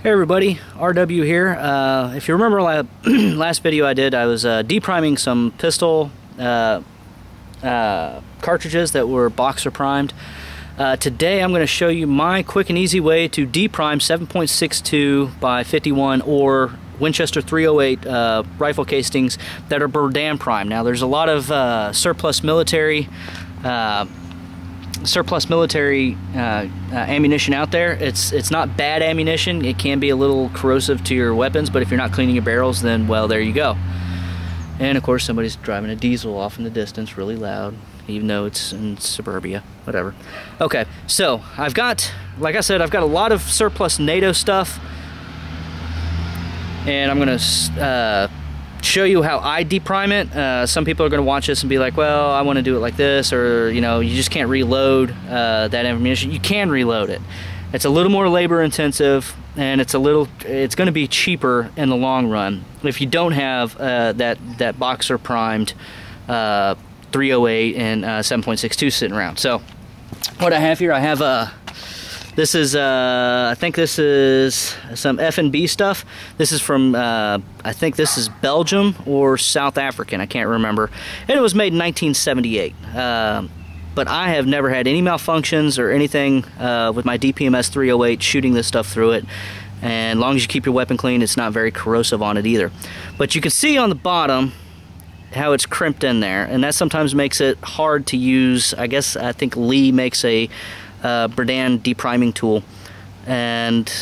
Hey everybody, RW here. If you remember last video I did, I was depriming some pistol cartridges that were boxer primed. Today I'm going to show you my quick and easy way to deprime 7.62 by 51 or Winchester 308 rifle casings that are Berdan primed. Now there's a lot of surplus military ammunition out there. It's not bad ammunition. It can be a little corrosive to your weapons, but if you're not cleaning your barrels, then well, there you go. And of course somebody's driving a diesel off in the distance really loud, even though it's in suburbia, whatever. Okay, so I've got, like I said, I've got a lot of surplus NATO stuff, and I'm gonna show you how I deprime it. Some people are going to watch this and be like, well, I want to do it like this, or you know, you just can't reload that ammunition. You can reload it. It's a little more labor intensive, and it's going to be cheaper in the long run if you don't have that boxer primed 308 and 7.62 sitting around. So what I have here, I have this is, I think this is some F&B stuff. This is from, I think this is Belgium or South African, I can't remember. And it was made in 1978. But I have never had any malfunctions or anything with my DPMS 308 shooting this stuff through it. And as long as you keep your weapon clean, it's not very corrosive on it either. But you can see on the bottom how it's crimped in there. And that sometimes makes it hard to use. I think Lee makes a Berdan depriming tool, and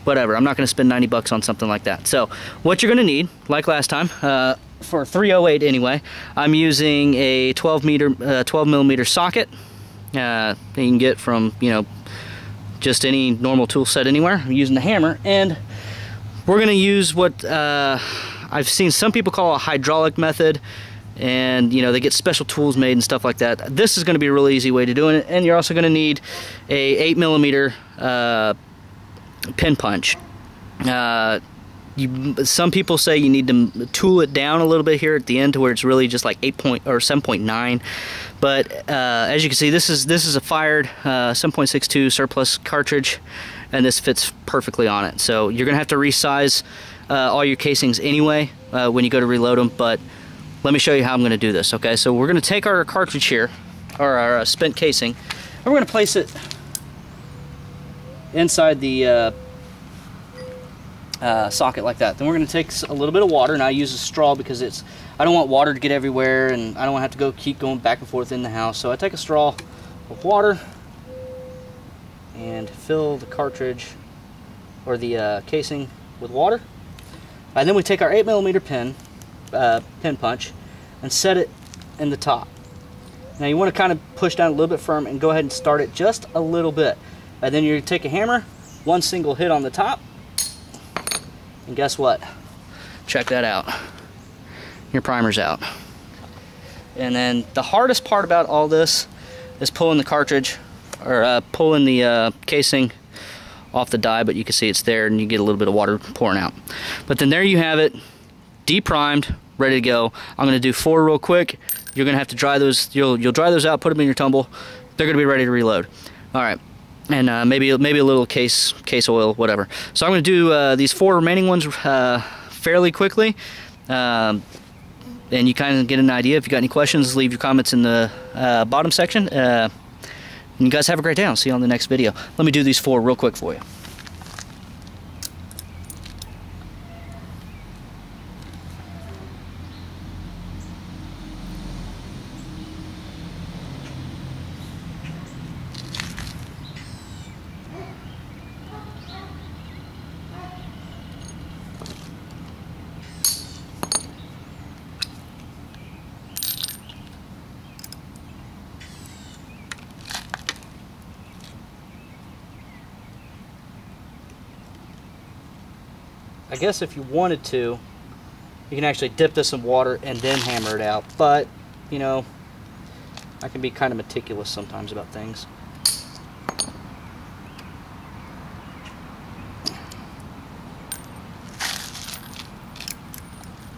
whatever, I'm not going to spend 90 bucks on something like that. So what you're going to need, like last time, for 308 anyway, I'm using a 12 millimeter socket. You can get from, you know, just any normal tool set anywhere. I'm using the hammer, and we're going to use what I've seen some people call a hydraulic method. And you know, they get special tools made and stuff like that. This is going to be a really easy way to do it, and you're also going to need a 8mm pin punch. Some people say you need to tool it down a little bit here at the end to where it's really just like 7.9. But as you can see, this is a fired 7.62 surplus cartridge, and this fits perfectly on it. So you're going to have to resize all your casings anyway when you go to reload them, but let me show you how I'm going to do this. Okay, so we're going to take our cartridge here, or our spent casing, and we're going to place it inside the socket like that. Then we're going to take a little bit of water, and I use a straw because I don't want water to get everywhere, and I don't want to have to keep going back and forth in the house. So I take a straw of water and fill the cartridge or the casing with water, and then we take our 8mm pin punch and set it in the top. Now you want to kind of push down a little bit firm and go ahead and start it just a little bit, and then you take a hammer, one single hit on the top, and guess what? Check that out. Your primer's out. And then the hardest part about all this is pulling the cartridge, or pulling the casing off the die, but you can see it's there and you get a little bit of water pouring out. But then there you have it, deprimed, ready to go. I'm going to do 4 real quick. You're going to have to dry those. You'll dry those out, put them in your tumble. They're going to be ready to reload. All right, and maybe a little case oil, whatever. So I'm going to do these 4 remaining ones fairly quickly, and you kind of get an idea. If you got any questions, leave your comments in the bottom section. And you guys have a great day. I'll see you on the next video. Let me do these 4 real quick for you. I guess if you wanted to, you can actually dip this in water and then hammer it out. But, you know, I can be kind of meticulous sometimes about things.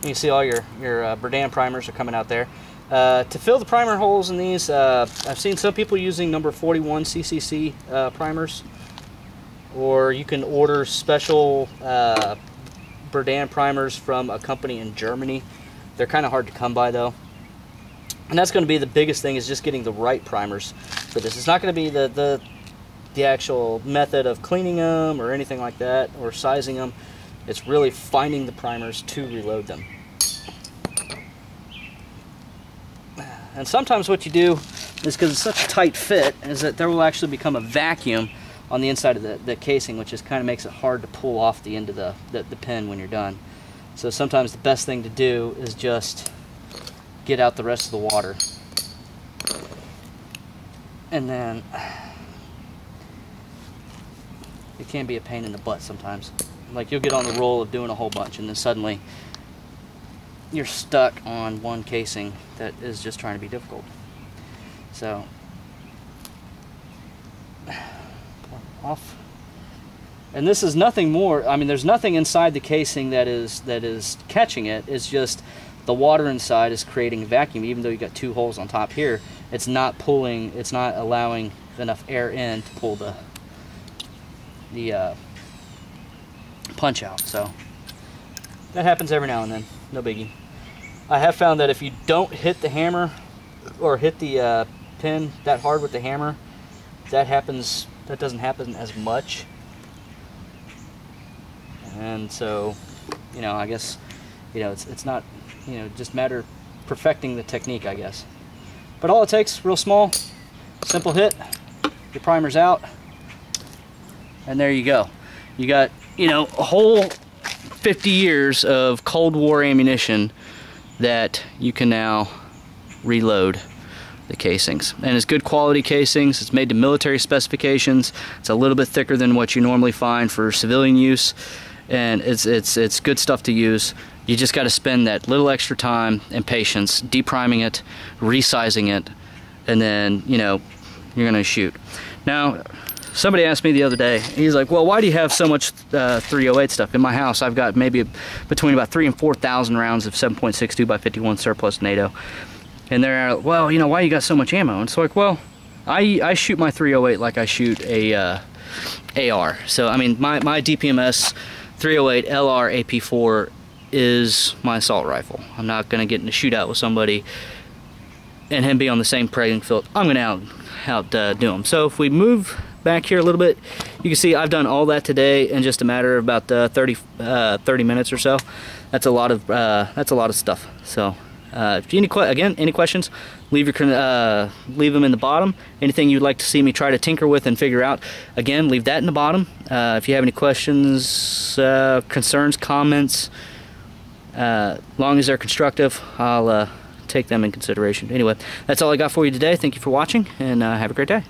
You can see all your Berdan primers are coming out there. To fill the primer holes in these, I've seen some people using number 41 CCC primers. or you can order special Berdan primers from a company in Germany. They're kind of hard to come by though. And that's going to be the biggest thing, is just getting the right primers for this. It's not going to be the actual method of cleaning them or anything like that, or sizing them. It's really finding the primers to reload them. And sometimes what you do is, because it's such a tight fit, is that there will actually become a vacuum on the inside of the casing, which just kind of makes it hard to pull off the end of the pin when you're done. So sometimes the best thing to do is just get out the rest of the water. And then it can be a pain in the butt sometimes. Like, you'll get on the roll of doing a whole bunch, and then suddenly you're stuck on one casing that is just trying to be difficult. So off. And this is nothing more, I mean, there's nothing inside the casing that is catching it. It's just the water inside is creating a vacuum. Even though you got two holes on top here, it's not pulling, it's not allowing enough air in to pull the punch out. So that happens every now and then, no biggie. I have found that if you don't hit the hammer or hit the pin that hard with the hammer, that doesn't happen as much. And so, you know, I guess, you know, it's not, you know, just matter of perfecting the technique, I guess. But all it takes, real small, simple hit, your primer's out, and there you go. You got, you know, a whole 50 years of Cold War ammunition that you can now reload the casings. And it's good quality casings. It's made to military specifications. It's a little bit thicker than what you normally find for civilian use, and it's good stuff to use. You just got to spend that little extra time and patience depriming it, resizing it, and then, you know, you're gonna shoot. Now, somebody asked me the other day, he's like, well, why do you have so much 308 stuff? In my house, I've got maybe between about 3,000 and 4,000 rounds of 7.62 by 51 surplus Nato. And they're, well, you know, why you got so much ammo? And it's like, well, I shoot my 308 like I shoot a AR. So, I mean, my DPMS 308 LR AP4 is my assault rifle. I'm not going to get in a shootout with somebody and him be on the same playing field. I'm going to outdo him. So if we move back here a little bit, you can see I've done all that today in just a matter of about 30 minutes or so. That's a lot of stuff. So if you any questions, leave them in the bottom. Anything you'd like to see me try to tinker with and figure out, again, leave that in the bottom. If you have any questions, concerns, comments, long as they're constructive, I'll take them in consideration. Anyway, that's all I got for you today. Thank you for watching, and have a great day.